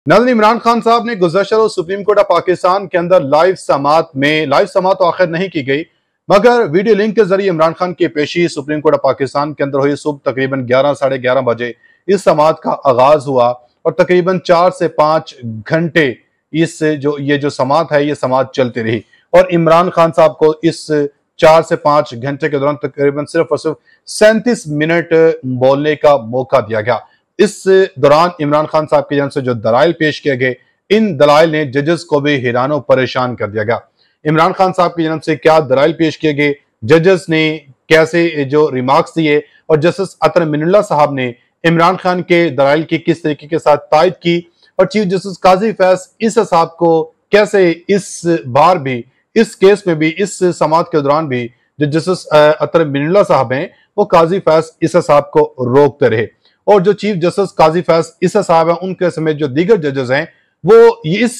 नाज़रीन, इमरान खान साहब ने गुज़श्ता रोज़ सुप्रीम कोर्ट ऑफ पाकिस्तान के अंदर लाइव समाअत तो आखिर नहीं की गई, मगर वीडियो लिंक के जरिए इमरान खान की पेशी सुप्रीम कोर्ट ऑफ पाकिस्तान के अंदर हुई। सुबह तकरीबन 11 साढ़े 11 बजे इस समाअत का आगाज हुआ और तकरीबन 4 से 5 घंटे ये जो समाअत है ये समाअत चलती रही और इमरान खान साहब को इस 4 से 5 घंटे के दौरान तकरीबन सिर्फ और सिर्फ 37 मिनट बोलने का मौका दिया गया। इस दौरान इमरान खान साहब की जानब से जो दलाइल पेश किए गए, इन दलाइल ने जजेस को भी हैरान और परेशान कर दिया गया। इमरान खान साहब की जानब से क्या दलाइल पेश किए गए, जजेस ने कैसे जो रिमार्क्स दिए और जस्टिस अतर मिनुल्लाह साहब ने इमरान खान के दलाइल की किस तरीके के साथ तायद की और चीफ जस्टिस काजी फैज ईसा साहब को कैसे इस बार भी, इस केस में भी, इस समाअत के दौरान भी जो जस्टिस अतर मिनुल्लाह साहब हैं वो काजी फैज ईसा साहब को रोकते रहे और जो चीफ जस्टिस काजी फैज ईसा साहब हैं उनके समेत जो दीगर जजेस हैं वो इस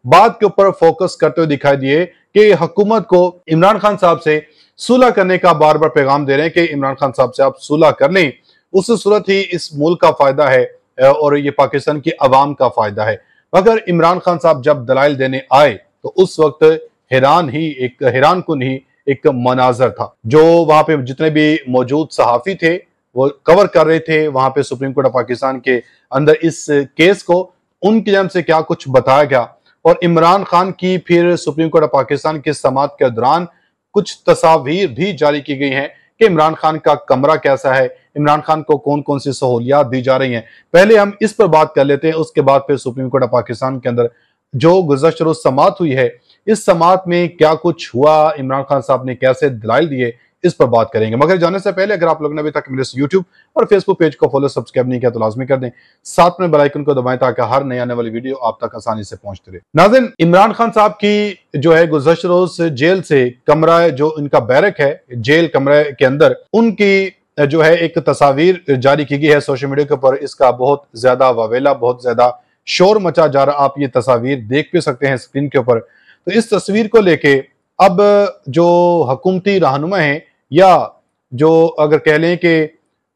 बात के ऊपर फोकस करते हुए दिखाई दिए कि हुकूमत को इमरान खान साहब से सुलह करने का बार बार पैगाम दे रहे हैं कि इमरान खान साहब से आप सुलह कर लें, उस सूरत ही इस मुल्क का फायदा है और ये पाकिस्तान की अवाम का फायदा है। मगर इमरान खान साहब जब दलाइल देने आए तो उस वक्त हैरान कुन ही एक मनाजर था। जो वहां पे जितने भी मौजूद सहाफी थे वो कवर कर रहे थे वहां पे सुप्रीम कोर्ट ऑफ पाकिस्तान के अंदर इस केस को, उनकी जानब से क्या कुछ बताया गया और इमरान खान की फिर सुप्रीम कोर्ट ऑफ पाकिस्तान के समाअत के दौरान कुछ तस्वीर भी जारी की गई हैं कि इमरान खान का कमरा कैसा है, इमरान खान को कौन कौन सी सहूलियात दी जा रही हैं। पहले हम इस पर बात कर लेते हैं, उसके बाद फिर सुप्रीम कोर्ट ऑफ पाकिस्तान के अंदर जो गुज़श्ता रोज़ समाअत हुई है, इस समाअत में क्या कुछ हुआ, इमरान खान साहब ने कैसे दलाइल दिए, इस पर बात करेंगे। मगर जाने से पहले अगर आप लोगों ने अभी तक मेरे यूट्यूब और फेसबुक पेज को फॉलो सब्सक्राइब नहीं किया तो लाजमी कर दें, साथ में बेल आइकन को दबाएं ताकि हर नई आने वाली वीडियो आप तक आसानी से पहुंचती रहे। नाज़रीन, इमरान खान साहब की जो है गुज़श्ता रोज़ जेल से कमरा, जो इनका बैरक है जेल कमरे के अंदर, उनकी जो है एक तस्वीर जारी की गई है सोशल मीडिया के ऊपर। इसका बहुत ज्यादा वावेला, बहुत ज्यादा शोर मचा जा रहा, आप ये तस्वीर देख भी सकते हैं स्क्रीन के ऊपर। तो इस तस्वीर को लेके अब जो हुकूमती रहनुमा हैं या जो अगर कह लें कि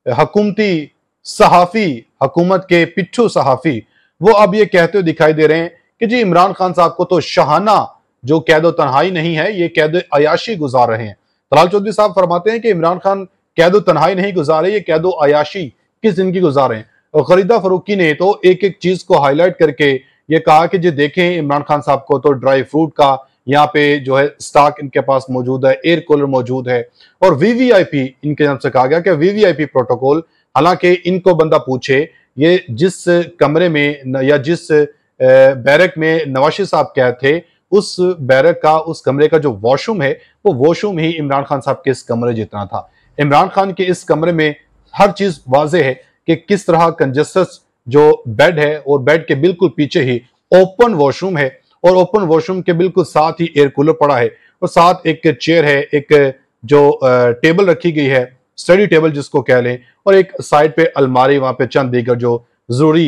हुकूमती सहाफी, हुकूमत के पिट्ठू सहाफी, वो अब ये कहते हुए दिखाई दे रहे हैं कि जी इमरान खान साहब को तो शाहाना जो कैदो तन्हाई नहीं है, ये कैदो अयाशी गुजार रहे हैं। तलाल चौधरी साहब फरमाते हैं कि इमरान खान कैदो तन्हाई नहीं गुजारे, ये कैदो अयाशी की जिंदगी गुजार रहे हैं। और खरीदा फरूकी ने तो एक एक चीज को हाईलाइट करके ये कहा कि जी देखें इमरान खान साहब को तो ड्राई फ्रूट का यहाँ पे जो है स्टॉक इनके पास मौजूद है, एयर कूलर मौजूद है और वीवीआईपी इनके नाम से कहा गया कि वीवीआईपी प्रोटोकॉल। हालांकि इनको बंदा पूछे ये जिस कमरे में या जिस बैरक में नवाशी साहब कैद थे, उस बैरक का, उस कमरे का जो वॉशरूम है वो वॉशरूम ही इमरान खान साहब के इस कमरे जितना था। इमरान खान के इस कमरे में हर चीज वाज़ेह है कि किस तरह कंजस्टस जो बेड है और बेड के बिल्कुल पीछे ही ओपन वॉशरूम है और ओपन वॉशरूम के बिल्कुल साथ ही एयर कूलर पड़ा है और साथ एक चेयर है, एक जो टेबल रखी गई है, स्टडी टेबल जिसको कह लें, और एक साइड पे अलमारी, वहां पे चंद दीगर जो जरूरी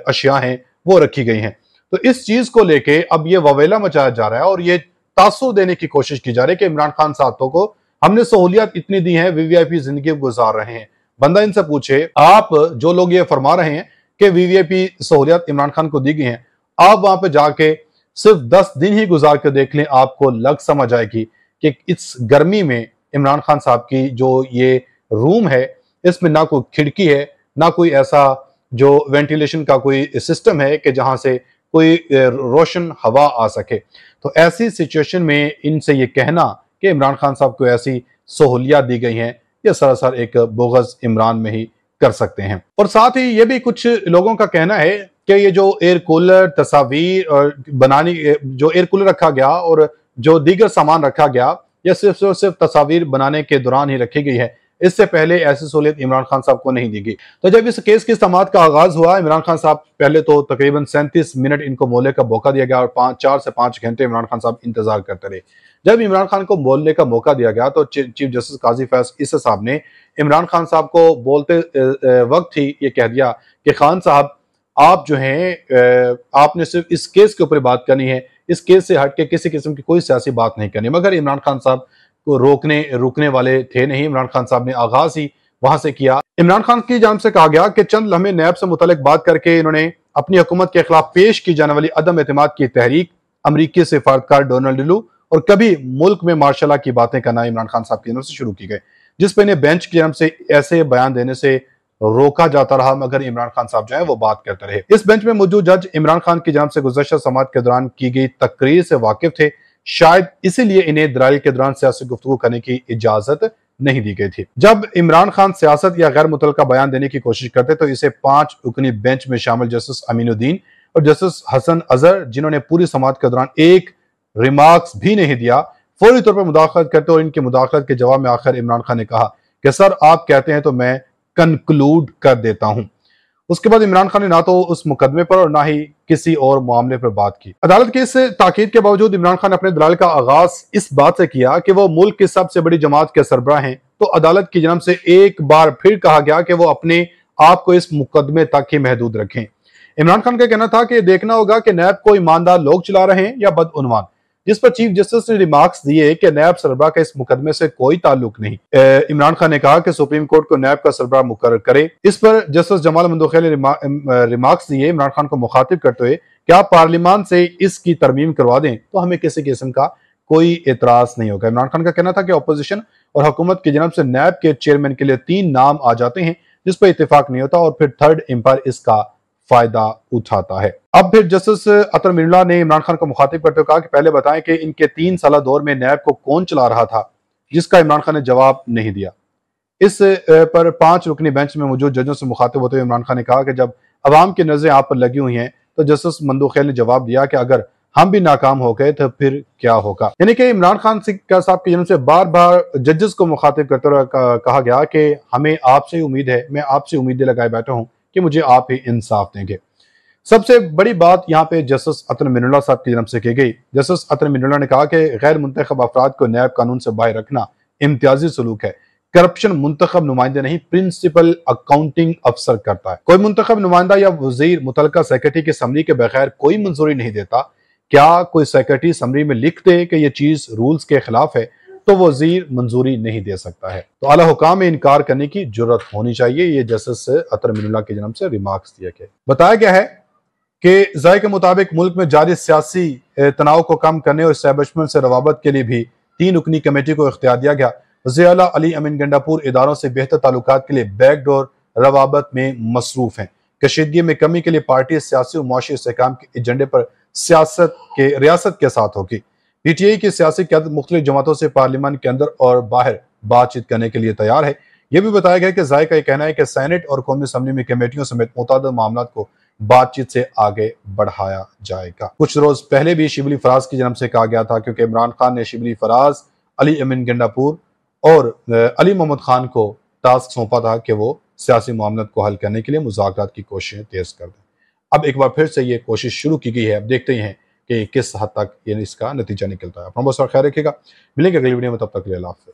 अशिया हैं वो रखी गई हैं। तो इस चीज को लेके अब ये ववेला मचाया जा रहा है और ये तासुर देने की कोशिश की जा रही है कि इमरान खान साहब को हमने सहूलियत इतनी दी है, वीवीआईपी जिंदगी गुजार रहे हैं। बंदा इनसे पूछे, आप जो लोग ये फरमा रहे हैं कि वीवीआईपी सहूलियत इमरान खान को दी गई हैं, आप वहां पे जाके सिर्फ 10 दिन ही गुजार के देख लें, आपको लग समझ आएगी कि इस गर्मी में इमरान खान साहब की जो ये रूम है इसमें ना कोई खिड़की है, ना कोई ऐसा जो वेंटिलेशन का कोई सिस्टम है कि जहां से कोई रोशन हवा आ सके। तो ऐसी सिचुएशन में इनसे ये कहना कि इमरान खान साहब को ऐसी सहूलियत दी गई हैं, ये सरासर एक बोगस इमरान में ही कर सकते हैं। और साथ ही ये भी कुछ लोगों का कहना है कि ये जो एयर कूलर तस्वीर और बनाने, जो एयर कूलर रखा गया और जो दीगर सामान रखा गया, यह सिर्फ तस्वीर बनाने के दौरान ही रखी गई है, इससे पहले ऐसी सहूलियत इमरान खान साहब को नहीं दी गई। तो जब इस केस की समाअत का आगाज हुआ, इमरान खान साहब पहले तो तकरीबन 37 मिनट इनको बोलने का मौका दिया गया और 4 से 5 घंटे इमरान खान साहब इंतजार करते रहे। जब इमरान खान को बोलने का मौका दिया गया तो चीफ जस्टिस काजी फैज ईसा साहब ने इमरान खान साहब को बोलते वक्त ही ये कह दिया कि खान साहब आप जो हैं आपने सिर्फ इस केस के ऊपर बात करनी है, इस केस से हट के किसी किस्म की कोई सियासी बात नहीं करनी। मगर इमरान खान साहब को रुकने वाले थे नहीं। इमरान खान साहब ने आगाज ही वहां से किया। इमरान खान की जानिब से कहा गया कि चंद लम्हे नैब से मुतालिक बात करके इन्होंने اپنی حکومت کے خلاف پیش کی جانے والی عدم اعتماد کی تحریک، امریکی سفارتکار ڈونلڈ لو اور کبھی ملک میں مارشل لا کی باتیں کرنا عمران خان صاحب کی جانب سے شروع کی گئے، جس پہ انہیں بینچ کی جانب سے ایسے بیان دینے سے روکا جاتا رہا، مگر عمران خان صاحب جو ہیں وہ بات کرتے رہے۔ اس بینچ میں موجود جج عمران خان کی جانب سے گزشتہ سماعت کے دوران کی گئی تقریر سے واقف تھے، شاید اسی لیے انہیں دلائل کے دوران سیاسی گفتگو کرنے کی اجازت نہیں دی گئی تھی۔ جب عمران خان سیاست یا غیر متعلقہ بیان دینے کی کوشش کرتے تو اسے 5 رکنی بینچ میں شامل جسٹس امین الدین اور جسٹس حسن اظہر، جنہوں نے پوری سماعت کے دوران ایک ریمارکس بھی نہیں دیا، فوری طور پر مداخلت کرتے اور ان کی مداخلت کے جواب میں آخر عمران خان نے کہا کہ سر آپ کہتے ہیں تو میں کنکلوڈ کر دیتا ہوں۔ اس کے بعد عمران خان نے نہ تو اس مقدمے پر اور نہ ہی کسی اور معاملے پر بات کی۔ عدالت کے اس تاکید کے باوجود عمران خان نے اپنے دلائل کا آغاز اس بات سے کیا کہ وہ ملک کی سب سے بڑی جماعت کے سربراہ ہیں، تو عدالت کی جانب سے ایک بار پھر کہا گیا کہ وہ اپنے آپ کو اس مقدمے تک ہی محدود رکھیں۔ عمران خان کا کہنا تھا کہ دیکھنا ہوگا کہ نیب کو ایماندار لوگ چلا رہے ہیں یا بدعنوان، جس پر چیف جسٹس نے ریمارکس دیے کہ نیب سربراہ کا اس مقدمے سے کوئی تعلق نہیں۔ عمران خان نے کہا کہ سپریم کورٹ کو نیب کا سربراہ مقرر کرے۔ اس پر جسٹس جمال مندوخیل نے ریمارکس دیے عمران خان کو مخاطب کرتے ہوئے کہ آپ پارلیمان سے اس کی ترمیم کروا دیں تو ہمیں کسی قسم کا کوئی اعتراض نہیں ہوگا۔ عمران خان کا کہنا تھا کہ اپوزیشن اور حکومت کی جانب سے نیب کے چیئرمین کے لیے 3 نام آ جاتے ہیں جس پر اتفاق نہیں ہوتا اور پھر تھرڈ امپائر اس کا فائدہ اٹھاتا ہے۔ اب پھر جسٹس اطہر امین اللہ نے عمران خان کو مخاطب کرتے ہوئے کہا کہ پہلے بتائیں کہ ان کے 3 سالہ دور میں نیب کو کون چلا رہا تھا، جس کا عمران خان نے جواب نہیں دیا۔ اس پر 5 رکنی بینچ میں موجود ججوں سے مخاطب ہوتے ہوئے عمران خان نے کہا کہ جب عوام کی نظریں آپ پر لگی ہوئی ہیں تو جسٹس مندوخیل نے جواب دیا کہ اگر ہم بھی ناکام ہو گئے تو پھر کیا ہوگا۔ یعنی کہ عمران خان صاحب کی جانب سے بار بار ججز کو مخاطب کرتے ہوئے کہا گیا کہ ہمیں آپ سے امید ہے، میں آپ سے امیدیں لگائے بیٹھا ہوں کہ مجھے آپ ہی انصاف دیں گے۔ سب سے بڑی بات یہاں پہ جسٹس اطہر امین اللہ صاحب کی جانب سے کی گئی۔ جسٹس اطہر امین اللہ نے کہا کہ غیر منتخب افراد کو نیب قانون سے باہر رکھنا امتیازی سلوک ہے۔ کرپشن منتخب نمائندے نہیں، پرنسپل اکاؤنٹنگ افسر کرتا ہے۔ کوئی منتخب نمائندہ یا وزیر متعلقہ سیکرٹری کی سمری کے بغیر کوئی منظوری نہیں دیتا۔ کیا کوئی سیکرٹری سمری میں لکھ دے کہ یہ چیز رولز کے خلاف ہے تو وزیر منظوری نہیں دے سکتا ہے، تو اعلیٰ حکام میں انکار کرنے کی جرت ہونی چاہیے۔ یہ جسٹس اطہر امین اللہ کی جانب سے ریمارکس دیا گیا۔ بتایا گیا ہے کہ ذائقے کے مطابق ملک میں جاری سیاسی تناؤ کو کم کرنے اور اسٹیبلشمنٹ سے روابط کے لیے بھی 3 رکنی کمیٹی کو اختیار دیا گیا۔ وزیر اعلیٰ علی امین گنڈاپور اداروں سے بہتر تعلقات کے لیے بیک ڈور روابط میں مصروف ہیں۔ کشیدگی میں کمی کے لیے پارٹی سیاسی و معاشی استحکام کے ایجنڈے پر ریاست کے ساتھ ہوگی۔ پی ٹی آئی کی سیاسی قیادت مختلف جماعتوں سے پارلیمان کے اندر اور باہر بات چیت کرنے کے لیے تیار ہے۔ یہ بھی بتایا گیا کہ ذائقہ یہ کہنا ہے کہ سینٹ اور قومی اسمبلی میں کمیٹیوں سمیت متعدد معاملات کو بات چیت سے آگے بڑھایا جائے گا۔ کچھ روز پہلے بھی شبلی فراز کی جانب سے کہا گیا تھا، کیونکہ عمران خان نے شبلی فراز، علی امین گنڈاپور اور علی محمد خان کو ٹاسک سونپا تھا کہ وہ سیاسی معاملات کو حل کرنے کے لیے مذاکرات کی کوششیں تیز کر دیں۔ اب ایک بار پھر سے یہ کوشش شروع کی گئی ہے، اب دیکھتے ہیں کہ کس حد تک اس کا نتیجہ نکلتا ہے۔ اپنا بہت سارا خیال رکھیے گا، ملیں گے اگلی ویڈیو میں، تب تک کے لیے اللہ حافظ۔